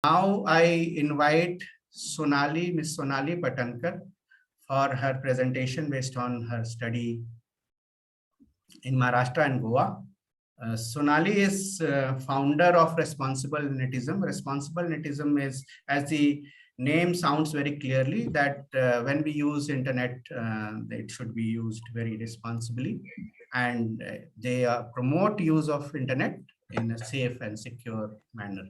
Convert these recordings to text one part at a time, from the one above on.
Now I invite Miss Sonali Patankar for her presentation based on her study in Maharashtra and Goa. Sonali is founder of Responsible Netism. Responsible Netism is, as the name sounds very clearly, that when we use internet, it should be used very responsibly, and they promote use of internet in a safe and secure manner,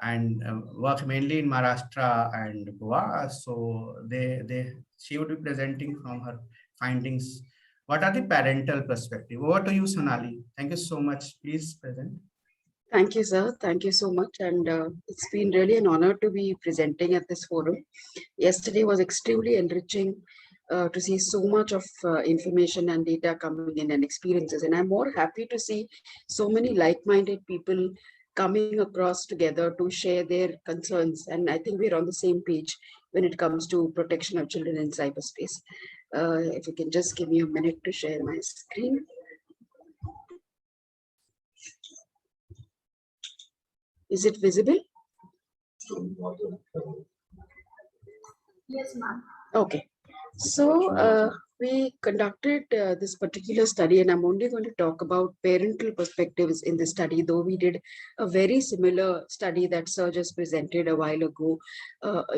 and work mainly in Maharashtra and Goa. So she would be presenting from her findings. What are the parental perspective? Over to you, Sonali. Thank you so much. Please present. Thank you, sir. Thank you so much. And it's been really an honor to be presenting at this forum. Yesterday was extremely enriching to see so much of information and data coming in and experiences. And I'm more happy to see so many like-minded people coming across together to share their concerns. And I think we're on the same page when it comes to protection of children in cyberspace. If you can just give me a minute to share my screen. Is it visible? Yes, ma'am. Okay. So we conducted this particular study, and I'm only going to talk about parental perspectives in this study, though we did a very similar study that Sir just presented a while ago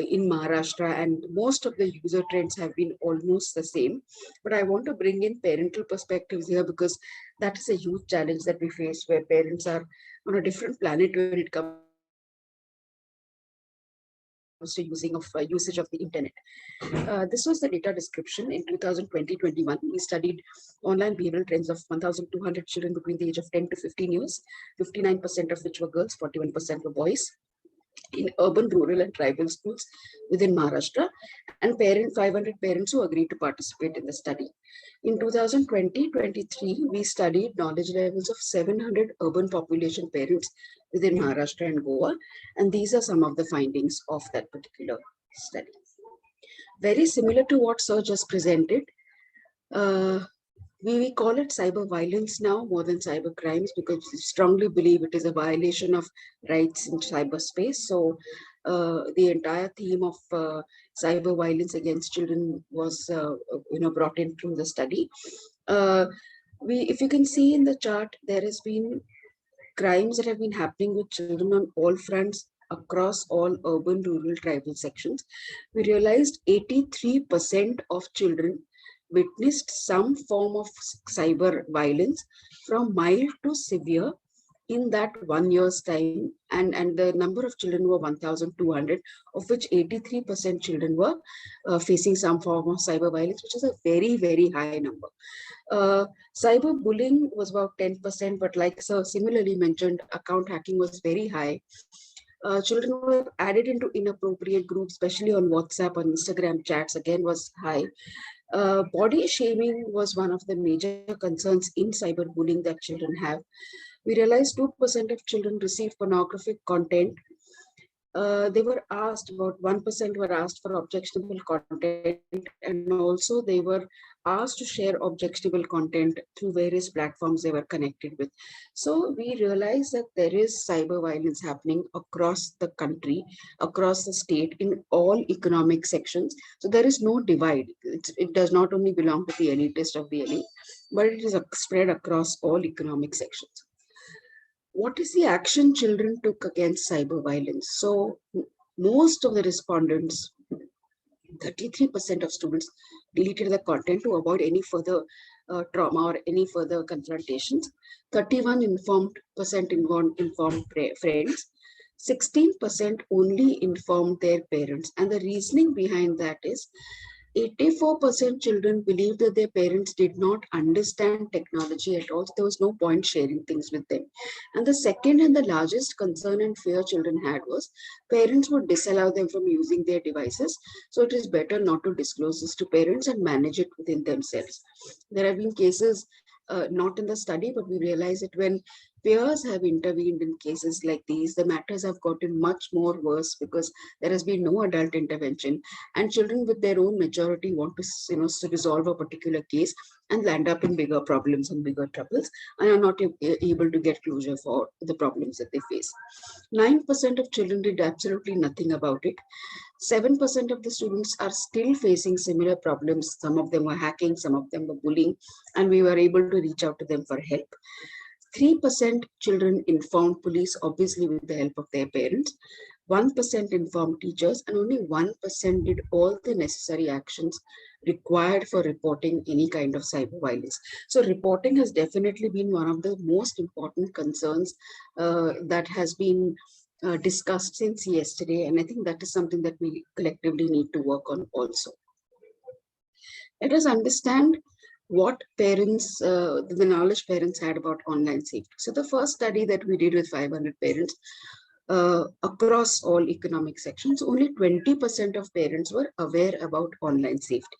in Maharashtra, and most of the user trends have been almost the same. But I want to bring in parental perspectives here because that is a huge challenge that we face, where parents are on a different planet when it comes to usage of the internet. This was the data description. In 2020-21, we studied online behavioral trends of 1,200 children between the age of 10 to 15 years, 59% of which were girls, 41% were boys, in urban, rural, and tribal schools within Maharashtra, and 500 parents who agreed to participate in the study. In 2020-23, we studied knowledge levels of 700 urban population parents within Maharashtra and Goa, and these are some of the findings of that particular study. Very similar to what Sir just presented, we call it cyber violence now more than cyber crimes because we strongly believe it is a violation of rights in cyberspace. So the entire theme of cyber violence against children was brought in through the study. If you can see in the chart, there has been crimes that have been happening with children on all fronts across all urban, rural, tribal sections. We realized 83% of children witnessed some form of cyber violence from mild to severe in that 1 year's time, and the number of children were 1,200, of which 83% children were facing some form of cyber violence, which is a very, very high number. Cyber bullying was about 10%, but like Sir similarly mentioned, account hacking was very high. Children were added into inappropriate groups, especially on WhatsApp or Instagram chats, again was high. Body shaming was one of the major concerns in cyberbullying that children have. We realized 2% of children receive pornographic content. They were asked, about 1% were asked for objectionable content, and also they were asked to share objectionable content through various platforms they were connected with. So we realized that there is cyber violence happening across the country, across the state, in all economic sections. So there is no divide. It does not only belong to the elitist of the elite, but it is spread across all economic sections. What is the action children took against cyber violence? So most of the respondents, 33% of students, deleted the content to avoid any further trauma or any further confrontations. 31% informed friends. 16% only informed their parents. And the reasoning behind that is 84% children believe that their parents did not understand technology at all. So there was no point sharing things with them. And the second and the largest concern and fear children had was parents would disallow them from using their devices. So it is better not to disclose this to parents and manage it within themselves. There have been cases, not in the study, but we realize that when Peers have intervened in cases like these. The matters have gotten much more worse because there has been no adult intervention, and children with their own maturity want to, to resolve a particular case and land up in bigger problems and bigger troubles, and are not able to get closure for the problems that they face. 9% of children did absolutely nothing about it. 7% of the students are still facing similar problems. Some of them were hacking, some of them were bullying, and we were able to reach out to them for help. 3% children informed police, obviously with the help of their parents. 1% informed teachers, and only 1% did all the necessary actions required for reporting any kind of cyber violence. So reporting has definitely been one of the most important concerns that has been discussed since yesterday, and I think that is something that we collectively need to work on also. Let us understand what parents, the knowledge parents had about online safety. So the first study that we did with 500 parents across all economic sections, only 20% of parents were aware about online safety.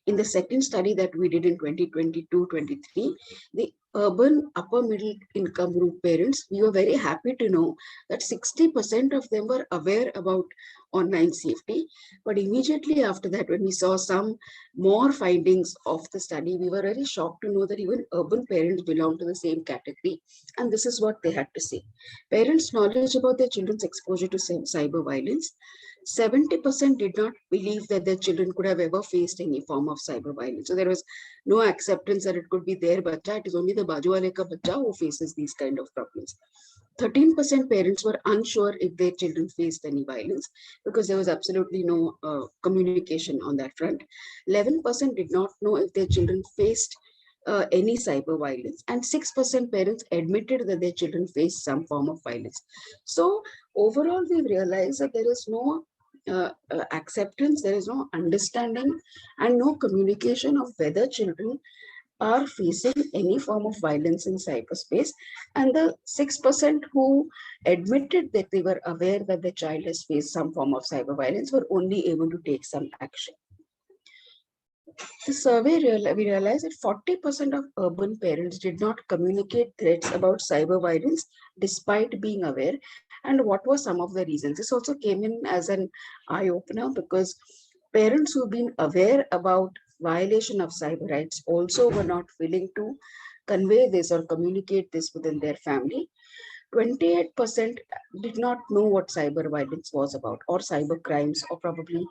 In the second study that we did in 2022-23, the urban upper middle income group parents, we were very happy to know that 60% of them were aware about online safety. But immediately after that, when we saw some more findings of the study, we were very shocked to know that even urban parents belong to the same category. And this is what they had to say. Parents' knowledge about their children's exposure to cyber violence. 70% did not believe that their children could have ever faced any form of cyber violence. So there was no acceptance that it could be their bacha. It is only the baju wale ka bacha who faces these kind of problems. 13% parents were unsure if their children faced any violence because there was absolutely no communication on that front. 11% did not know if their children faced any cyber violence, and 6% parents admitted that their children faced some form of violence. So overall, we realized that there is no acceptance, there is no understanding, and no communication of whether children are facing any form of violence in cyberspace. And the 6% who admitted that they were aware that the child has faced some form of cyber violence were only able to take some action. The survey, we realized that 40% of urban parents did not communicate threats about cyber violence despite being aware. And what were some of the reasons? This also came in as an eye-opener because parents who've been aware about violation of cyber rights also were not willing to convey this or communicate this within their family. 28% did not know what cyber violence was about, or cyber crimes, or probably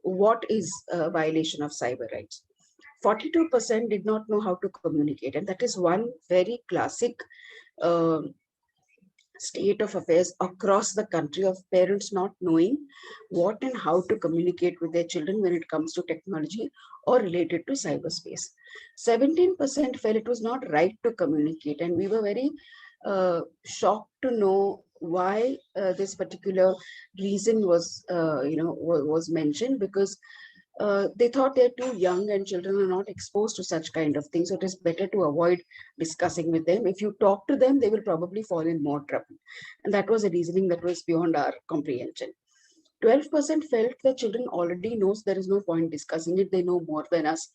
what is a violation of cyber rights. 42% did not know how to communicate, and that is one very classic uh, state of affairs across the country of parents not knowing what and how to communicate with their children when it comes to technology or related to cyberspace. 17% felt it was not right to communicate, and we were very shocked to know why this particular reason was, was mentioned, because they thought they're too young and children are not exposed to such kind of things. So it is better to avoid discussing with them. If you talk to them, they will probably fall in more trouble. And that was a reasoning that was beyond our comprehension. 12% felt that children already knows there is no point discussing it. They know more than us.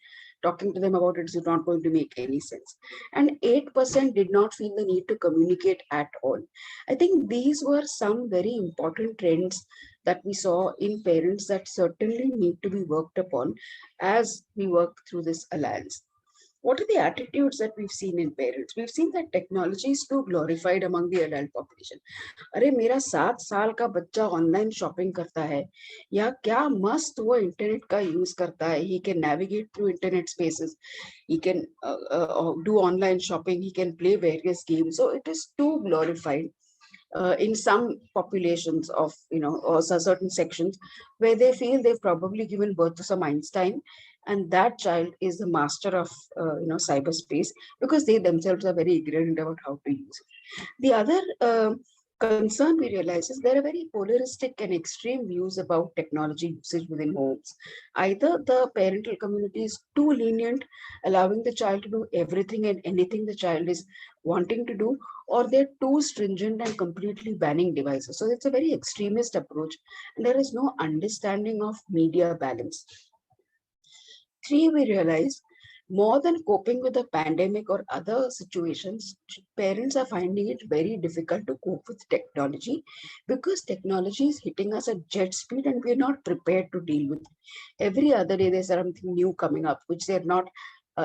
Talking to them about it is not going to make any sense. And 8% did not feel the need to communicate at all. I think these were some very important trends that we saw in parents that certainly need to be worked upon as we work through this alliance. What are the attitudes that we've seen in parents? We've seen that technology is too glorified among the adult population. अरे मेरा 7 साल का बच्चा online shopping करता है, या क्या मस्त वो इंटरनेट का यूज करता है. He can navigate through internet spaces, he can do online shopping, he can play various games. So it is too glorified in some populations of, or certain sections where they feel they've probably given birth to some Einstein, and that child is the master of cyberspace, because they themselves are very ignorant about how to use it. The other concern we realize is there are very polaristic and extreme views about technology usage within homes. Either the parental community is too lenient, allowing the child to do everything and anything the child is wanting to do, or they're too stringent and completely banning devices. So it's a very extremist approach, and there is no understanding of media balance. 3, we realize More than coping with the pandemic or other situations, parents are finding it very difficult to cope with technology because technology is hitting us at jet speed and we're not prepared to deal with it. Every other day, there's something new coming up, which they're not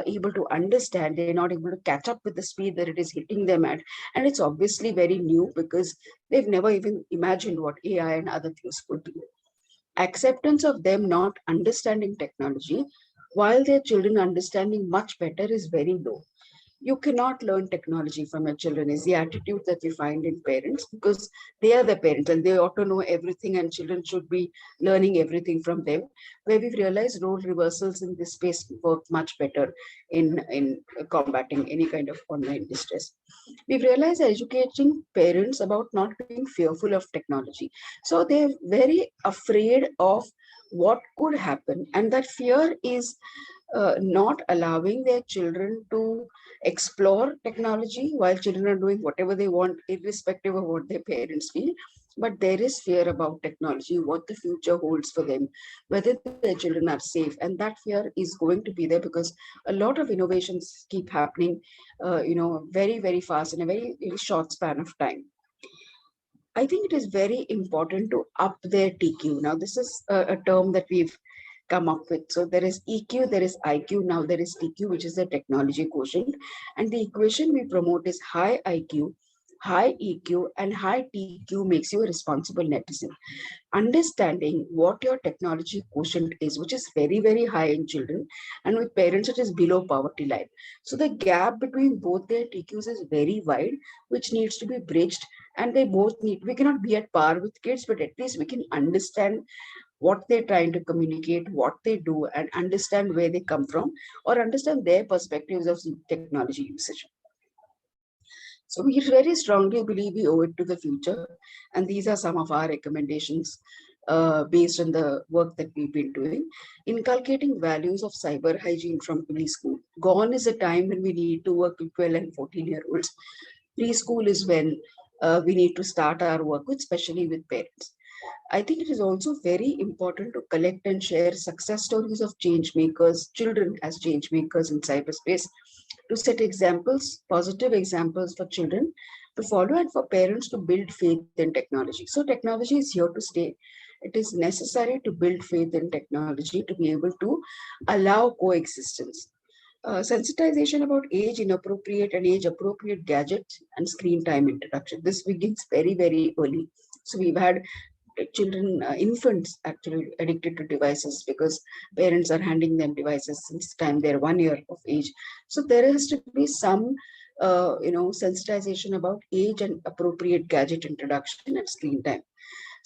able to understand. They're not able to catch up with the speed that it is hitting them at. And it's obviously very new because they've never even imagined what AI and other things could be. Acceptance of them not understanding technology while their children understanding much better is very low. You cannot learn technology from your children is the attitude that we find in parents, because they are the parents and they ought to know everything and children should be learning everything from them, where we've realized role reversals in this space work much better in combating any kind of online distress. We've realized educating parents about not being fearful of technology. So they're very afraid of what could happen, and that fear is not allowing their children to explore technology while children are doing whatever they want, irrespective of what their parents feel. But there is fear about technology, what the future holds for them, whether their children are safe. And that fear is going to be there because a lot of innovations keep happening, very, very fast in a very, very short span of time. I think it is very important to up their TQ. Now, this is a term that we've come up with. So there is EQ, there is IQ, now there is TQ, which is the technology quotient. And the equation we promote is high IQ, high EQ, and high TQ makes you a responsible netizen. Understanding what your technology quotient is, which is very, very high in children, and with parents, it is below poverty line. So the gap between both their TQs is very wide, which needs to be bridged. And they both need, we cannot be at par with kids, but at least we can understand what they're trying to communicate, what they do, and understand where they come from, or understand their perspectives of technology usage. So we very strongly believe we owe it to the future. And these are some of our recommendations based on the work that we've been doing. Inculcating values of cyber hygiene from preschool. Gone is a time when we need to work with 12 and 14-year-olds. Preschool is when we need to start our work with, especially with parents. I think it is also very important to collect and share success stories of change makers, children as change makers in cyberspace, to set examples, positive examples for children to follow and for parents to build faith in technology. So technology is here to stay. It is necessary to build faith in technology to be able to allow coexistence. Sensitization about age inappropriate and age appropriate gadgets and screen time introduction. This begins very, very early. So we've had children, infants actually addicted to devices because parents are handing them devices since the time they're 1 year of age. So there has to be some, sensitization about age and appropriate gadget introduction and screen time.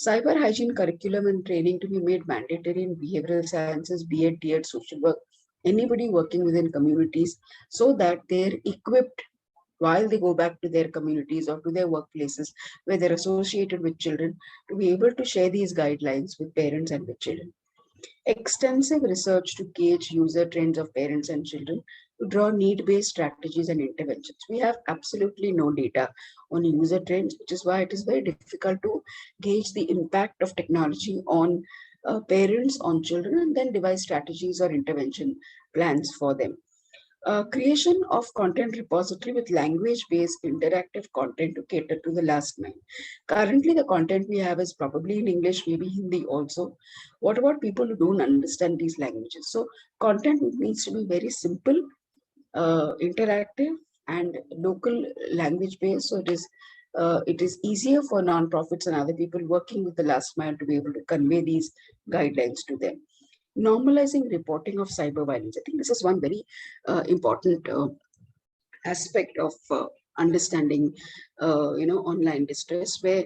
Cyber hygiene curriculum and training to be made mandatory in behavioral sciences, B.Ed, D.Ed, social work, anybody working within communities, so that they're equipped while they go back to their communities or to their workplaces where they're associated with children, to be able to share these guidelines with parents and with children. Extensive research to gauge user trends of parents and children to draw need-based strategies and interventions. We have absolutely no data on user trends, which is why it is very difficult to gauge the impact of technology on parents, on children, and then devise strategies or intervention plans for them. Creation of content repository with language-based interactive content to cater to the last mile. Currently, the content we have is probably in English, maybe Hindi also. What about people who don't understand these languages? So content needs to be very simple, interactive, and local language-based. So it is easier for nonprofits and other people working with the last mile to be able to convey these guidelines to them. Normalizing reporting of cyber violence. I think this is one very important aspect of understanding, online distress, where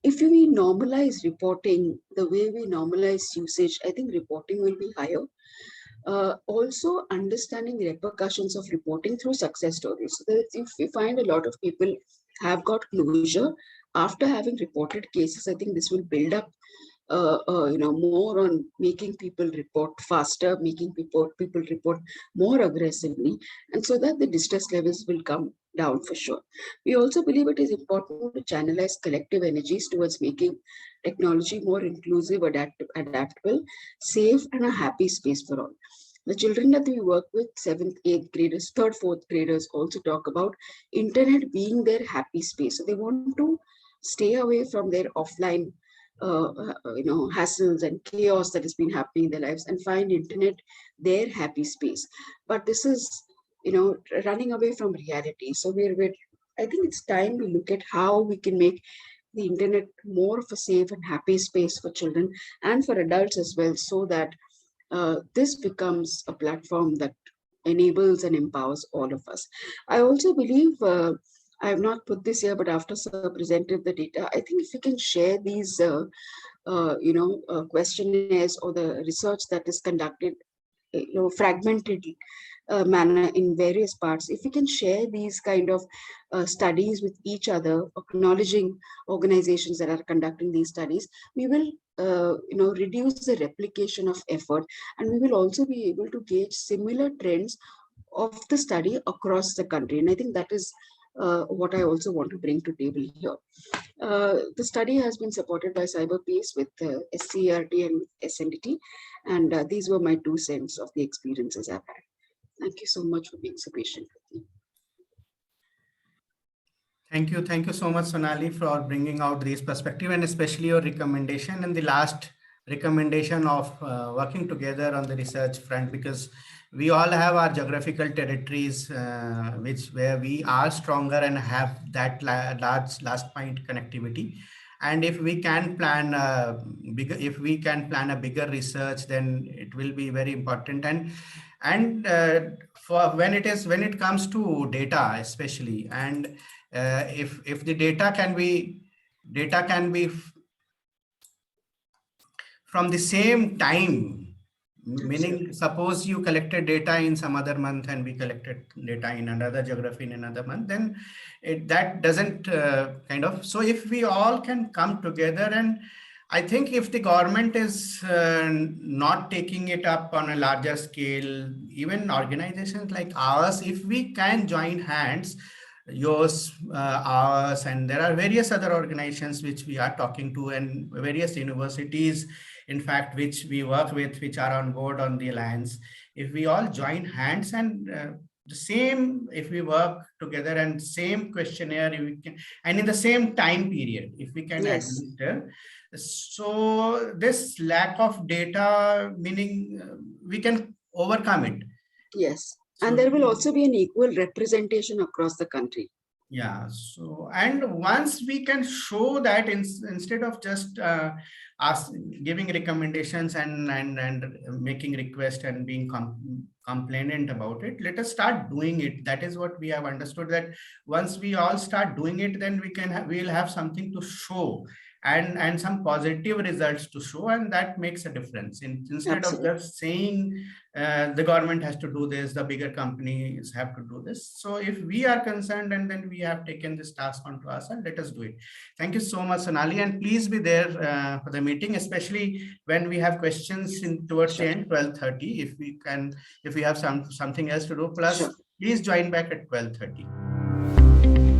if we normalize reporting the way we normalize usage, I think reporting will be higher. Also understanding the repercussions of reporting through success stories. So that if we find a lot of people have got closure after having reported cases, I think this will build up more on making people report faster, making people report more aggressively, and so that the distress levels will come down for sure. We also believe it is important to channelize collective energies towards making technology more inclusive, adaptable, safe, and a happy space for all. The children that we work with, 7th, 8th graders, 3rd, 4th graders, also talk about internet being their happy space. So they want to stay away from their offline, hassles and chaos that has been happening in their lives, and find internet their happy space. But this is, running away from reality. So we're I think it's time we look at how we can make the internet more of a safe and happy space for children and for adults as well, so that this becomes a platform that enables and empowers all of us. I also believe, I have not put this here, but after Sir presented the data, I think if we can share these, questionnaires or the research that is conducted, fragmented manner in various parts, if we can share these kind of studies with each other, acknowledging organizations that are conducting these studies, we will reduce the replication of effort, and we will also be able to gauge similar trends of the study across the country. And I think that is what I also want to bring to table here. The study has been supported by Cyberpeace with SCRT and SNDT, and these were my 2 cents of the experiences I've had. Thank you so much for being so patient with me. Thank you so much, Sonali, for bringing out these perspectives, and especially your recommendation and the last recommendation of working together on the research front, because we all have our geographical territories where we are stronger and have that large last point connectivity. And if we can plan a bigger research, then it will be very important. And for when it comes to data, especially, and if the data can be from the same time, meaning suppose you collected data in some other month and we collected data in another geography in another month, then that doesn't so if we all can come together, and I think if the government is not taking it up on a larger scale, even organizations like ours, if we can join hands, yours, ours, and there are various other organizations which we are talking to, and various universities, in fact, which we work with, which are on board on the alliance. If we all join hands and if we work together and same questionnaire, and in the same time period, if we can administer, so this lack of data, meaning we can overcome it. Yes. And there will also be an equal representation across the country. Yeah. So, and once we can show that instead of just giving recommendations and making requests and being complainant about it, let us start doing it. That is what we have understood, that once we all start doing it, then we'll have something to show, and some positive results to show, and that makes a difference. Instead Absolutely. Of just saying the government has to do this, the bigger companies have to do this. So if we are concerned and then we have taken this task onto us, and let us do it. Thank you so much, Sonali, and please be there for the meeting, especially when we have questions towards the end, 12:30. If we have something else to do, plus please join back at 12:30.